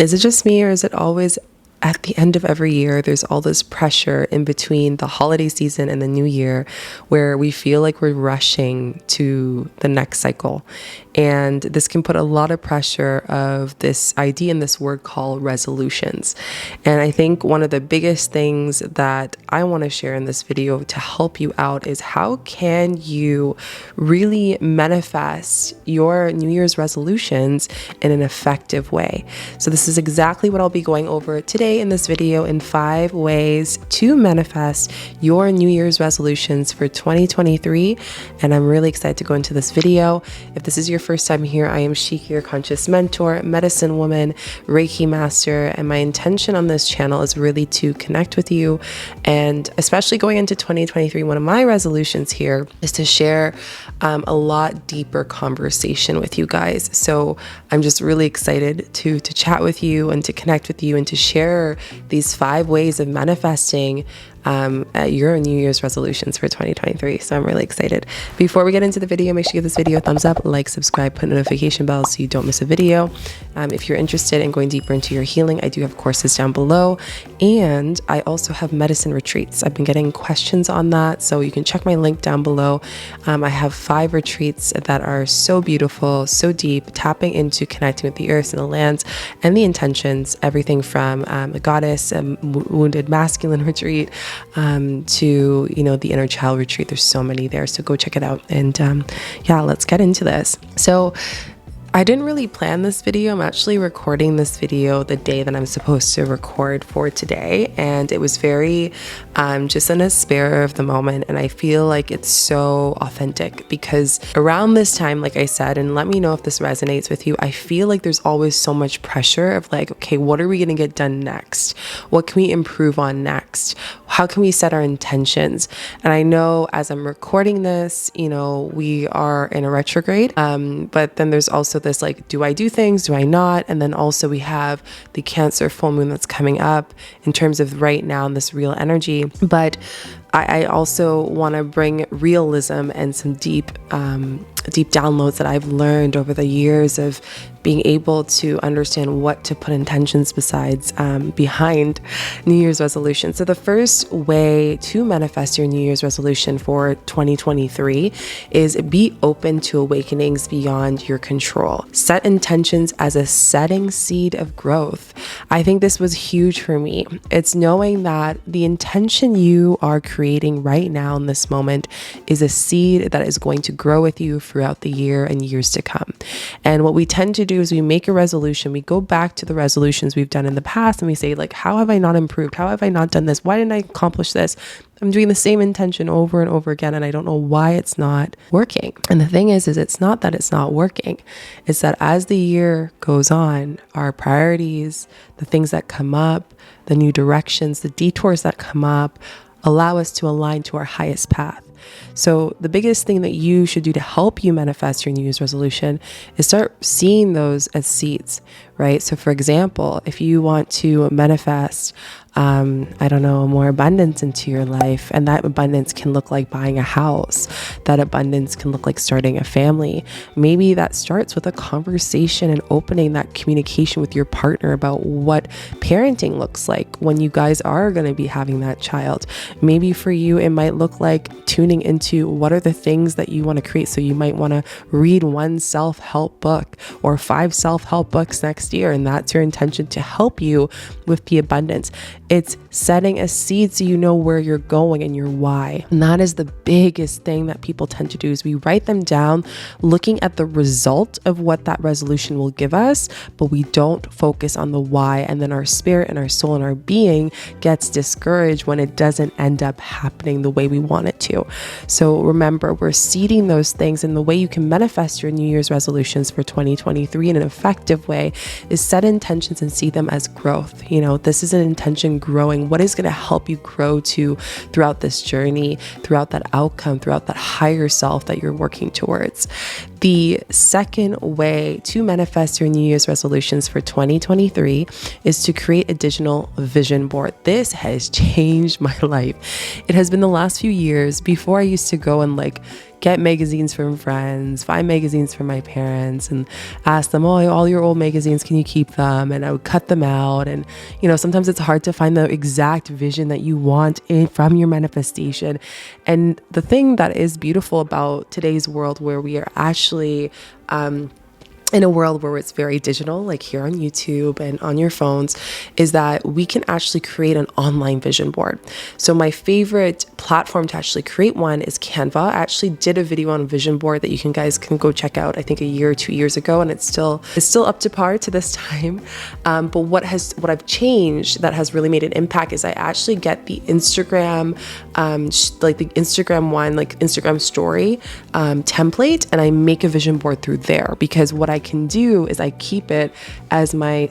Is it just me, or is it always at the end of every year, there's all this pressure in between the holiday season and the new year where we feel like we're rushing to the next cycle? And this can put a lot of pressure of this idea and this word called resolutions. And I think one of the biggest things that I want to share in this video to help you out is how can you really manifest your New Year's resolutions in an effective way. So this is exactly what I'll be going over today in this video, in 5 ways to manifest your New Year's resolutions for 2023. And I'm really excited to go into this video. If this is your first time here, I am Shika, your conscious mentor, medicine woman, Reiki master, and my intention on this channel is really to connect with you. And especially going into 2023, one of my resolutions here is to share a lot deeper conversation with you guys. So I'm just really excited to chat with you and to connect with you and to share these 5 ways of manifesting your New Year's resolutions for 2023. So I'm really excited. Before we get into the video, make sure you give this video a thumbs up, like, subscribe, put notification bell so you don't miss a video. If you're interested in going deeper into your healing, I do have courses down below, and I also have medicine retreats. I've been getting questions on that, so you can check my link down below. I have 5 retreats that are so beautiful, so deep, tapping into connecting with the earth and the lands and the intentions, everything from a goddess, a wounded masculine retreat, to, the inner child retreat. There's so many there, so go check it out. And let's get into this. So I didn't really plan this video. I'm actually recording this video the day that I'm supposed to record for today, and it was very just in a spur of the moment, and I feel like it's so authentic because around this time, like I said, and let me know if this resonates with you, I feel like there's always so much pressure of like, okay, what are we going to get done next? What can we improve on next? How can we set our intentions? And I know as I'm recording this, we are in a retrograde, but then there's also this like, do I do things? Do I not? And then also we have the Cancer full moon that's coming up in terms of right now in this real energy. But I also want to bring realism and some deep downloads that I've learned over the years of being able to understand what to put intentions besides behind New Year's resolution. So the first way to manifest your New Year's resolution for 2023 is be open to awakenings beyond your control. Set intentions as a setting seed of growth. I think this was huge for me. It's knowing that the intention you are creating right now in this moment is a seed that is going to grow with you throughout the year and years to come. And what we tend to do is we make a resolution, we go back to the resolutions we've done in the past, and we say like, how have I not improved? How have I not done this? Why didn't I accomplish this? I'm doing the same intention over and over again, and I don't know why it's not working. And the thing is it's not that it's not working. It's that as the year goes on, our priorities, the things that come up, the new directions, the detours that come up, allow us to align to our highest path. So the biggest thing that you should do to help you manifest your New Year's resolution is start seeing those as seeds, right? So for example, if you want to manifest, more abundance into your life, and that abundance can look like buying a house, that abundance can look like starting a family. Maybe that starts with a conversation and opening that communication with your partner about what parenting looks like when you guys are going to be having that child. Maybe for you, it might look like tuning into what are the things that you want to create. So you might want to read 1 self-help book or 5 self-help books next year, and that's your intention to help you with the abundance. It's setting a seed so you know where you're going and your why. And that is the biggest thing that people tend to do is we write them down looking at the result of what that resolution will give us, but we don't focus on the why. And then our spirit and our soul and our being gets discouraged when it doesn't end up happening the way we want it to. So remember, we're seeding those things, and the way you can manifest your New Year's resolutions for 2023 in an effective way is set intentions and see them as growth. This is an intention growing. What is going to help you grow to throughout this journey, throughout that outcome, throughout that higher self that you're working towards? The second way to manifest your New Year's resolutions for 2023 is to create a digital vision board. This has changed my life. It has been the last few years. Before, I used to go and get magazines from friends, find magazines from my parents, and ask them, oh, all your old magazines, can you keep them? And I would cut them out. And, sometimes it's hard to find the exact vision that you want from your manifestation. And the thing that is beautiful about today's world, where we are actually in a world where it's very digital, like here on YouTube and on your phones, is that we can actually create an online vision board. So my favorite platform to actually create one is Canva. I actually did a video on a vision board that you guys can go check out, I think a year or 2 years ago, and it's still up to par to this time. But what I've changed that has really made an impact is I actually get the Instagram, like the Instagram one, like Instagram story template, and I make a vision board through there, because what I can do is I keep it as my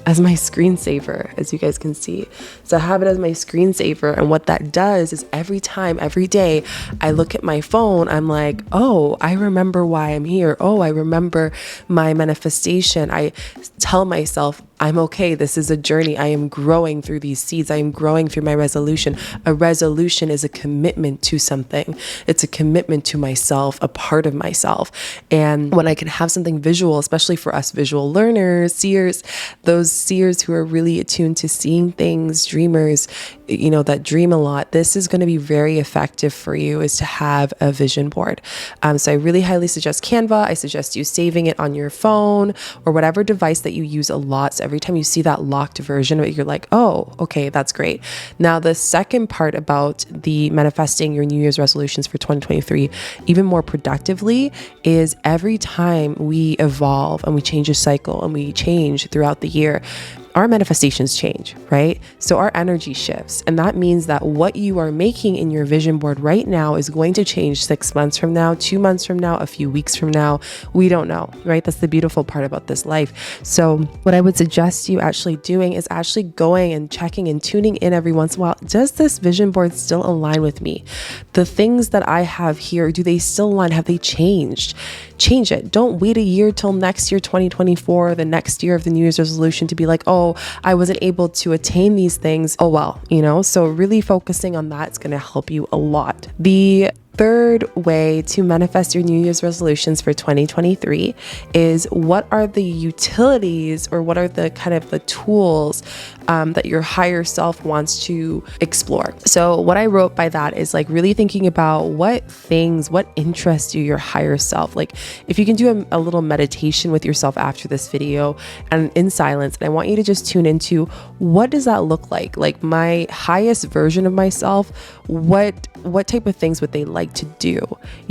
screensaver, as you guys can see. So I have it as my screensaver, and what that does is every day I look at my phone, I'm like, oh, I remember why I'm here. Oh, I remember my manifestation. I tell myself, I'm okay. This is a journey. I am growing through these seeds. I am growing through my resolution. A resolution is a commitment to something. It's a commitment to myself, a part of myself. And when I can have something visual, especially for us visual learners, seers, those seers who are really attuned to seeing things, dreamers, that dream a lot, this is going to be very effective for you, is to have a vision board. So I really highly suggest Canva. I suggest you saving it on your phone or whatever device that you use a lot. So every time you see that locked version of it, you're like, oh, okay, that's great. Now, the second part about the manifesting your New Year's resolutions for 2023, even more productively, is every time we evolve and we change a cycle and we change throughout the year, our manifestations change, right? So our energy shifts. And that means that what you are making in your vision board right now is going to change 6 months from now, 2 months from now, a few weeks from now. We don't know, right? That's the beautiful part about this life. So what I would suggest you actually doing is actually going and checking and tuning in every once in a while. Does this vision board still align with me? The things that I have here, do they still align? Have they changed? Change it. Don't wait a year till next year, 2024, the next year of the New Year's resolution, to be like, oh, I wasn't able to attain these things. Oh, well, so really focusing on that is going to help you a lot. The third way to manifest your New Year's resolutions for 2023 is, what are the utilities, or what are the kind of the tools that your higher self wants to explore? So what I wrote by that is like really thinking about what interests you, your higher self. Like if you can do a little meditation with yourself after this video and in silence, and I want you to just tune into, what does that look like? Like my highest version of myself, what type of things would they like to do?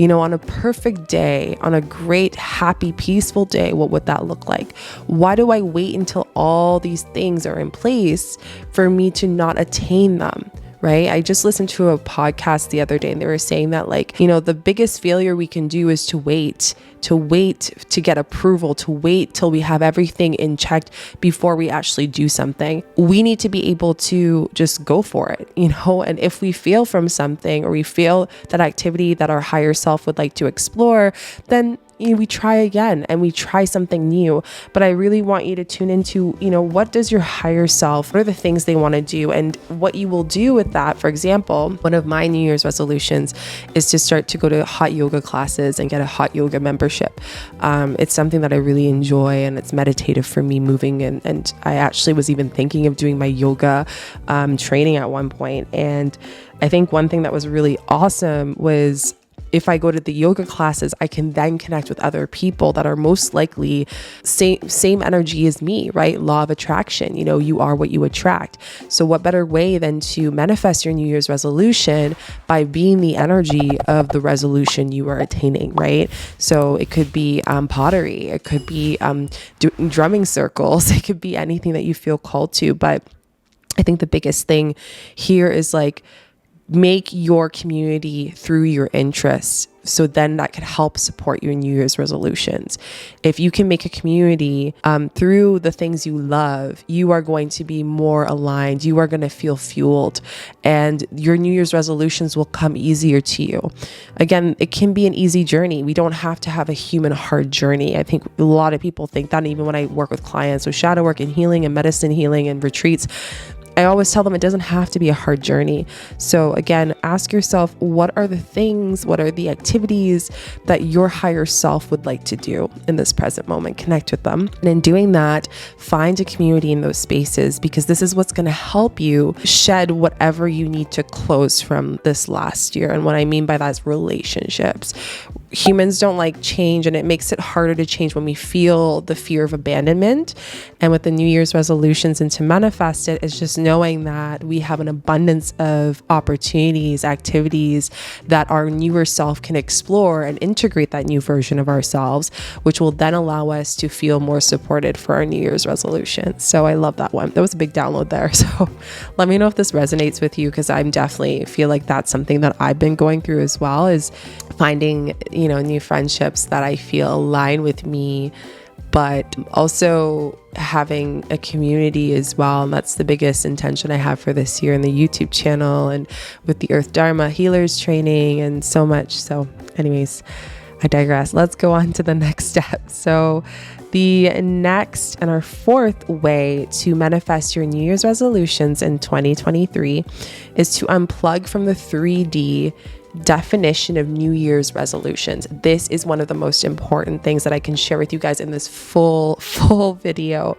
On a perfect day, on a great, happy, peaceful day, what would that look like? Why do I wait until all these things are in place for me to not attain them? Right? I just listened to a podcast the other day, and they were saying that the biggest failure we can do is to wait to get approval, to wait till we have everything in check before we actually do something. We need to be able to just go for it, and if we fail from something, or we fail that activity that our higher self would like to explore, then we try again and we try something new. But I really want you to tune into, what does your higher self, what are the things they want to do, and what you will do with that. For example, one of my New Year's resolutions is to start to go to hot yoga classes and get a hot yoga membership. It's something that I really enjoy, and it's meditative for me, moving. And I actually was even thinking of doing my yoga training at one point. And I think one thing that was really awesome was, if I go to the yoga classes, I can then connect with other people that are most likely same energy as me, right? Law of attraction, you are what you attract. So what better way than to manifest your New Year's resolution by being the energy of the resolution you are attaining, right? So it could be pottery, it could be drumming circles, it could be anything that you feel called to. But I think the biggest thing here is make your community through your interests. So then that could help support your New Year's resolutions. If you can make a community through the things you love, you are going to be more aligned. You are going to feel fueled, and your New Year's resolutions will come easier to you. Again, it can be an easy journey. We don't have to have a human hard journey. I think a lot of people think that, even when I work with clients with shadow work and healing and medicine healing and retreats, I always tell them it doesn't have to be a hard journey. So again, ask yourself, what are the things, what are the activities that your higher self would like to do in this present moment? Connect with them. And in doing that, find a community in those spaces, because this is what's going to help you shed whatever you need to close from this last year. And what I mean by that is relationships. Humans don't like change, and it makes it harder to change when we feel the fear of abandonment. And with the New Year's resolutions and to manifest it is just knowing that we have an abundance of opportunities, activities that our newer self can explore and integrate that new version of ourselves, which will then allow us to feel more supported for our New Year's resolution. So I love that one. That was a big download there. So let me know if this resonates with you, because I'm definitely feel like that's something that I've been going through as well, is finding, new friendships that I feel align with me, but also having a community as well. And that's the biggest intention I have for this year in the YouTube channel and with the Earth Dharma Healers training and so much. So anyways, I digress. Let's go on to the next step. So the next and our fourth way to manifest your New Year's resolutions in 2023 is to unplug from the 3D definition of New Year's resolutions. This is one of the most important things that I can share with you guys in this full video.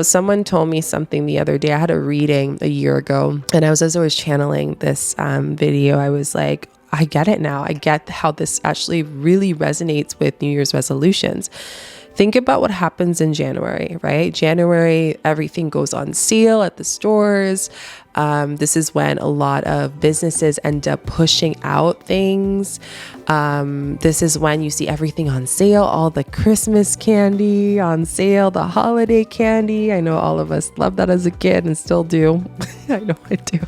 Someone told me something the other day. I had a reading a year ago, and as I was channeling this video, I was like, I get it now. I get how this actually really resonates with New Year's resolutions. Think about what happens in January, right? January, everything goes on sale at the stores. This is when a lot of businesses end up pushing out things. This is when you see everything on sale, all the Christmas candy on sale, the holiday candy. I know all of us loved that as a kid and still do. I know I do.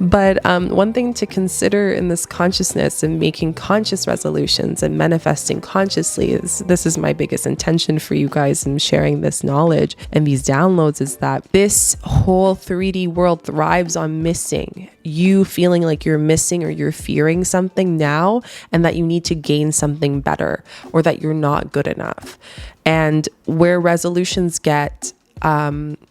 But one thing to consider in this consciousness and making conscious resolutions and manifesting consciously is, this is my biggest intention for you guys in sharing this knowledge and these downloads, is that this whole 3D world thrives on missing. You feeling like you're missing or you're fearing something now, and that you need to gain something better, or that you're not good enough. And where resolutions get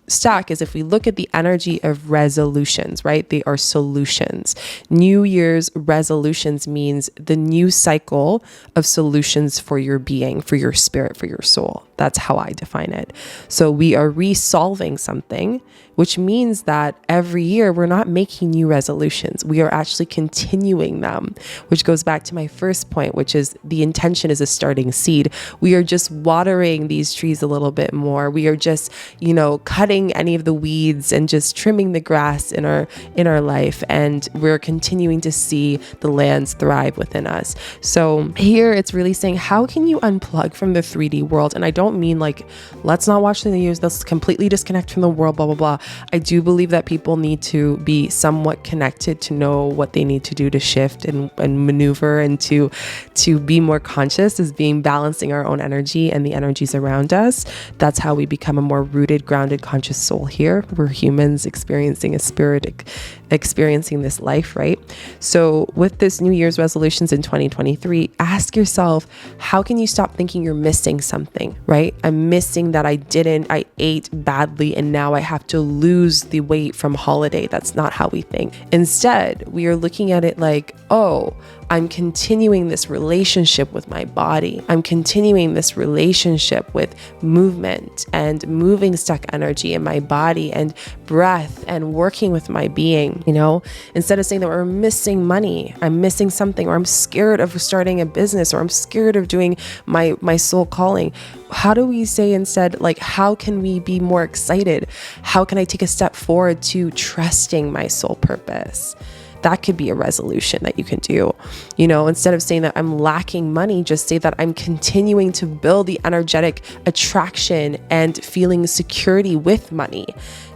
stuck is if we look at the energy of resolutions, right? They are solutions. New Year's resolutions means the new cycle of solutions for your being, for your spirit, for your soul. That's how I define it. So we are resolving something, which means that every year we're not making new resolutions. We are actually continuing them, which goes back to my first point, which is the intention is a starting seed. We are just watering these trees a little bit more. We are just, cutting any of the weeds and just trimming the grass in our life. And we're continuing to see the lands thrive within us. So here it's really saying, how can you unplug from the 3D world? And I don't mean like, let's not watch the news, let's completely disconnect from the world, blah, blah, blah. I do believe that people need to be somewhat connected to know what they need to do to shift and maneuver and to be more conscious, as being balancing our own energy and the energies around us. That's how we become a more rooted, grounded, conscious soul here. We're humans experiencing a spirit, experiencing this life, right? So with this New Year's resolutions in 2023, ask yourself, how can you stop thinking you're missing something, right? I'm missing that I ate badly and now I have to lose the weight from holiday. That's not how we think. Instead, we are looking at it like, oh, I'm continuing this relationship with my body. I'm continuing this relationship with movement and moving stuck energy in my body and breath and working with my being, instead of saying that we're missing money, I'm missing something, or I'm scared of starting a business, or I'm scared of doing my soul calling. How do we say instead, like, how can we be more excited? How can I take a step forward to trusting my soul purpose? That could be a resolution that you can do. Instead of saying that I'm lacking money, just say that I'm continuing to build the energetic attraction and feeling security with money.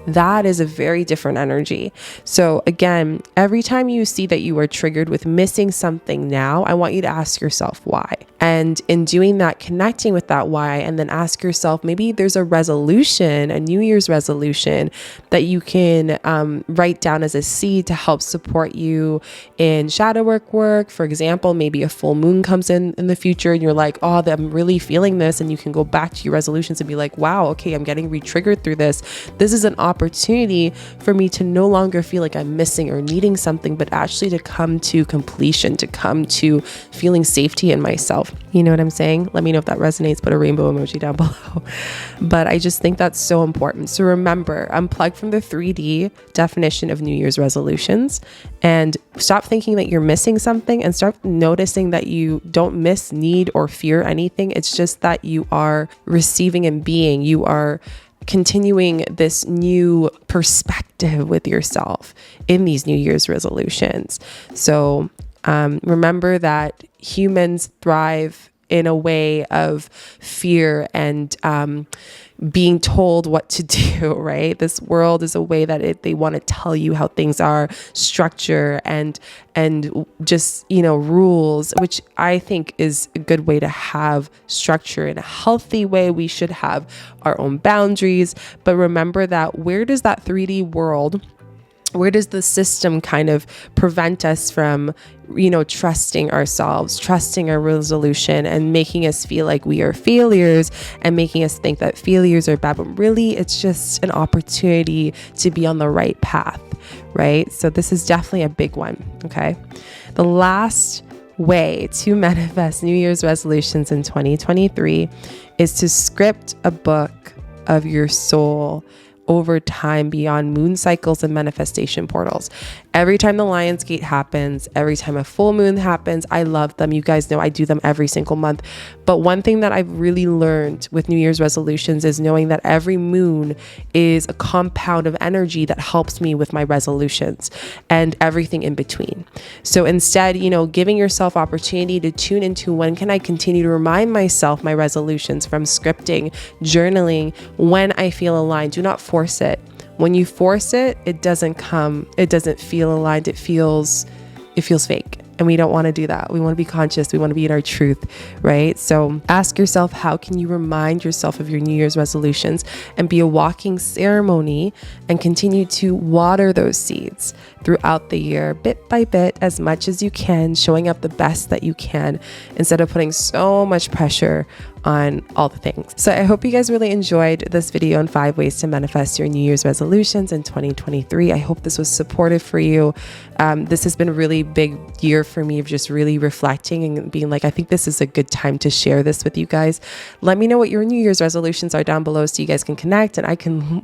That is a very different energy. So again, every time you see that you are triggered with missing something now, I want you to ask yourself why. And in doing that, connecting with that why, and then ask yourself, maybe there's a resolution, a New Year's resolution that you can write down as a seed to help support you in shadow work. For example, maybe a full moon comes in the future and you're like, oh, I'm really feeling this. And you can go back to your resolutions and be like, wow, okay, I'm getting re-triggered through this. This is an opportunity for me to no longer feel like I'm missing or needing something, but actually to come to completion, to come to feeling safety in myself. You know what I'm saying? Let me know if that resonates. Put a rainbow emoji down below. But I just think that's so important. So remember, unplug from the 3D definition of New Year's resolutions and stop thinking that you're missing something and start noticing that you don't miss, need, or fear anything. It's just that you are receiving and being. You are continuing this new perspective with yourself in these New Year's resolutions. So remember that humans thrive in a way of fear and being told what to do, right? This world is a way that they want to tell you how things are, structure and just, rules, which I think is a good way to have structure in a healthy way. We should have our own boundaries, but remember that where does that 3D world, where does the system kind of prevent us from, trusting ourselves, trusting our resolution and making us feel like we are failures and making us think that failures are bad, but really it's just an opportunity to be on the right path, right? So this is definitely a big one, okay? The last way to manifest New Year's resolutions in 2023 is to script a book of your soul over time beyond moon cycles and manifestation portals. Every time the Lion's Gate happens, every time a full moon happens, I love them. You guys know I do them every single month. But one thing that I've really learned with New Year's resolutions is knowing that every moon is a compound of energy that helps me with my resolutions and everything in between. So instead, giving yourself opportunity to tune into when can I continue to remind myself my resolutions from scripting, journaling, when I feel aligned. Do not force it. When you force it, it doesn't feel aligned. It feels fake. And we don't want to do that. We want to be conscious. We want to be in our truth, right? So ask yourself, how can you remind yourself of your New Year's resolutions and be a walking ceremony and continue to water those seeds throughout the year, bit by bit, as much as you can, showing up the best that you can instead of putting so much pressure on all the things. So I hope you guys really enjoyed this video on 5 ways to manifest your New Year's resolutions in 2023. I hope this was supportive for you. This has been a really big year for me of just really reflecting and being like, I think this is a good time to share this with you guys. Let me know what your New Year's resolutions are down below so you guys can connect. And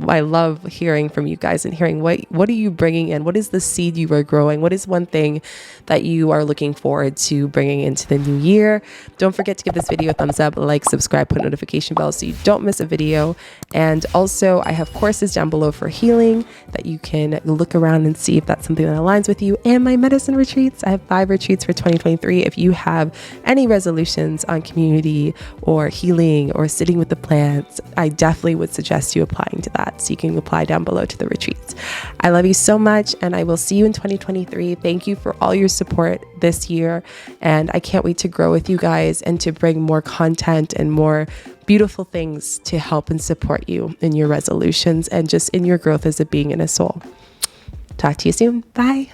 I love hearing from you guys and hearing what are you bringing in? What is the seed you are growing? What is one thing that you are looking forward to bringing into the new year? Don't forget to give this video a thumbs up, like, subscribe, put notification bell so you don't miss a video. And also I have courses down below for healing that you can look around and see if that's something that aligns with you, and my medicine retreats. I have 5 retreats for 2023. If you have any resolutions on community or healing or sitting with the plants, I definitely would suggest you applying to that. So you can apply down below to the retreats. I love you so much, and I will see you in 2023. Thank you for all your support this year, and I can't wait to grow with you guys and to bring more content and more beautiful things to help and support you in your resolutions and just in your growth as a being and a soul. Talk to you soon. Bye.